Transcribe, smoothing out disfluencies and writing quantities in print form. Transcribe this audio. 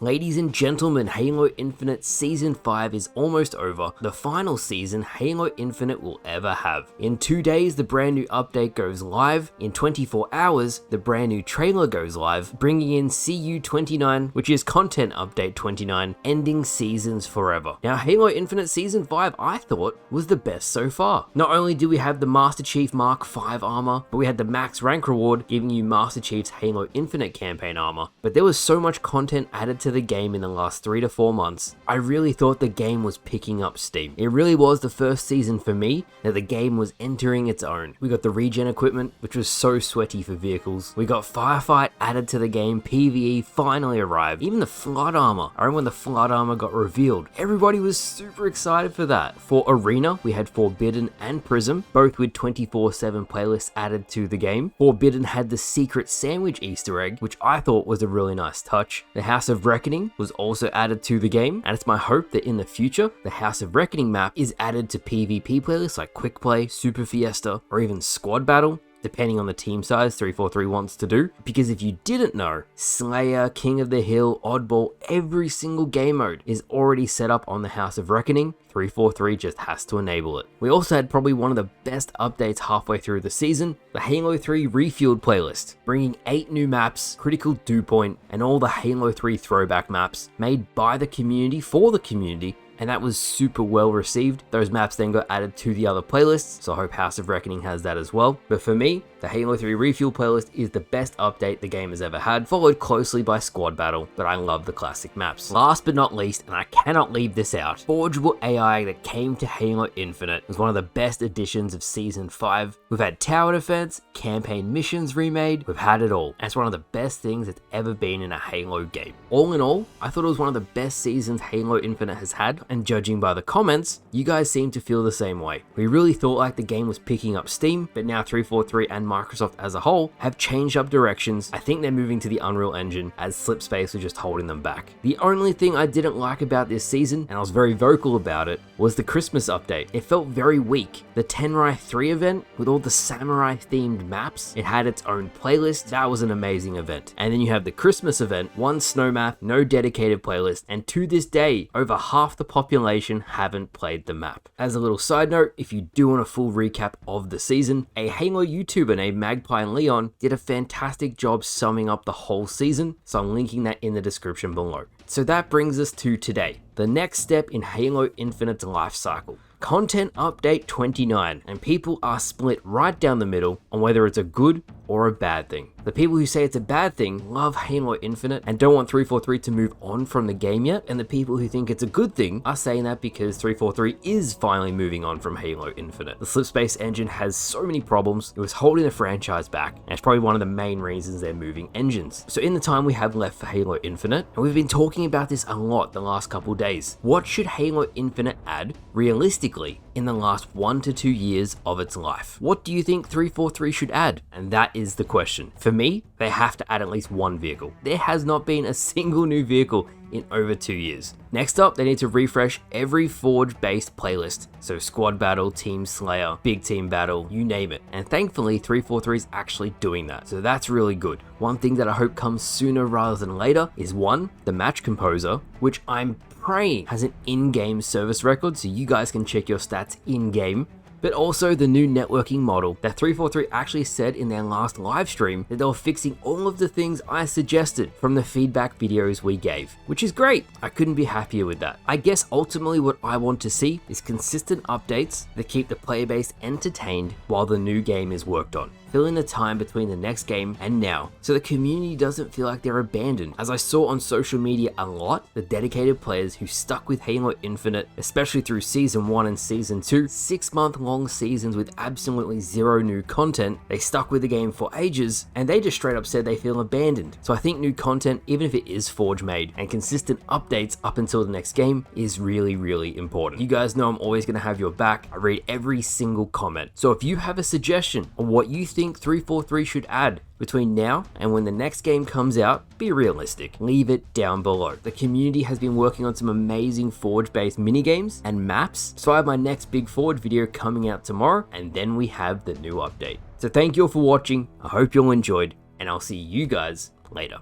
Ladies and gentlemen, Halo Infinite Season 5 is almost over, the final season Halo Infinite will ever have. In 2 days, the brand new update goes live. In 24 hours, the brand new trailer goes live, bringing in CU29, which is Content Update 29, ending seasons forever. Now, Halo Infinite Season 5, I thought, was the best so far. Not only do we have the Master Chief Mark 5 armor, but we had the max rank reward, giving you Master Chief's Halo Infinite campaign armor. But there was so much content added to the game in the last 3 to 4 months, I really thought the game was picking up steam. It really was the first season for me that the game was entering its own. We got the regen equipment, which was so sweaty for vehicles. We got Firefight added to the game, PvE finally arrived. Even the Flood armor. I remember when the Flood armor got revealed. Everybody was super excited for that. For Arena, we had Forbidden and Prism, both with 24/7 playlists added to the game. Forbidden had the Secret Sandwich Easter egg, which I thought was a really nice touch. The House of Reckoning was also added to the game, and it's my hope that in the future, the House of Reckoning map is added to PvP playlists like Quick Play, Super Fiesta, or even Squad Battle, depending on the team size 343 wants to do. Because if you didn't know, Slayer, King of the Hill, Oddball, every single game mode is already set up on the House of Reckoning. 343 just has to enable it. We also had probably one of the best updates halfway through the season, the Halo 3 Refueled playlist, bringing 8 new maps, Critical Dew Point, and all the Halo 3 throwback maps made by the community for the community, and that was super well received. Those maps then got added to the other playlists, so I hope House of Reckoning has that as well. But for me, the Halo 3 Refuel playlist is the best update the game has ever had, followed closely by Squad Battle, but I love the classic maps. Last but not least, and I cannot leave this out, Forgeable AI that came to Halo Infinite was one of the best additions of Season 5. We've had tower defense, campaign missions remade, we've had it all, and it's one of the best things that's ever been in a Halo game. All in all, I thought it was one of the best seasons Halo Infinite has had, and judging by the comments, you guys seem to feel the same way. We really thought like the game was picking up steam, but now 343 and Microsoft as a whole have changed up directions. I think they're moving to the Unreal Engine, as Slipspace was just holding them back. The only thing I didn't like about this season, and I was very vocal about it, was the Christmas update. It felt very weak. The Tenrai 3 event, with all the samurai themed maps, it had its own playlist. That was an amazing event. And then you have the Christmas event, one snow map, no dedicated playlist, and to this day, over half the population haven't played the map. As a little side note, if you do want a full recap of the season, a Halo YouTuber named Magpie and Leon did a fantastic job summing up the whole season, so I'm linking that in the description below. So that brings us to today, the next step in Halo Infinite's life cycle. Content Update 29, and people are split right down the middle on whether it's a good or a bad thing. The people who say it's a bad thing love Halo Infinite and don't want 343 to move on from the game yet, and the people who think it's a good thing are saying that because 343 is finally moving on from Halo Infinite. The Slipspace engine has so many problems, it was holding the franchise back, and it's probably one of the main reasons they're moving engines. So in the time we have left for Halo Infinite, and we've been talking about this a lot the last couple days, what should Halo Infinite add realistically in the last 1 to 2 years of its life? What do you think 343 should add? And that is the question. For me, they have to add at least one vehicle. There has not been a single new vehicle in over 2 years. Next up, they need to refresh every Forge-based playlist. So Squad Battle, Team Slayer, Big Team Battle, you name it. And thankfully, 343 is actually doing that. So that's really good. One thing that I hope comes sooner rather than later is one, the Match Composer, which I'm praying has an in-game service record so you guys can check your stats in-game. But also the new networking model that 343 actually said in their last live stream that they were fixing all of the things I suggested from the feedback videos we gave, which is great. I couldn't be happier with that. I guess ultimately what I want to see is consistent updates that keep the player base entertained while the new game is worked on, filling the time between the next game and now, so the community doesn't feel like they're abandoned. As I saw on social media a lot, the dedicated players who stuck with Halo Infinite, especially through Season 1 and Season 2, 6-month-long seasons with absolutely zero new content, they stuck with the game for ages, and they just straight up said they feel abandoned. So I think new content, even if it is Forge made, and consistent updates up until the next game is really, really important. You guys know I'm always going to have your back. I read every single comment. So if you have a suggestion on what you think 343 should add between now and when the next game comes out, be realistic. Leave it down below. The community has been working on some amazing Forge-based minigames and maps, so I have my next big Forge video coming out tomorrow, and then we have the new update. So thank you all for watching, I hope you all enjoyed, and I'll see you guys later.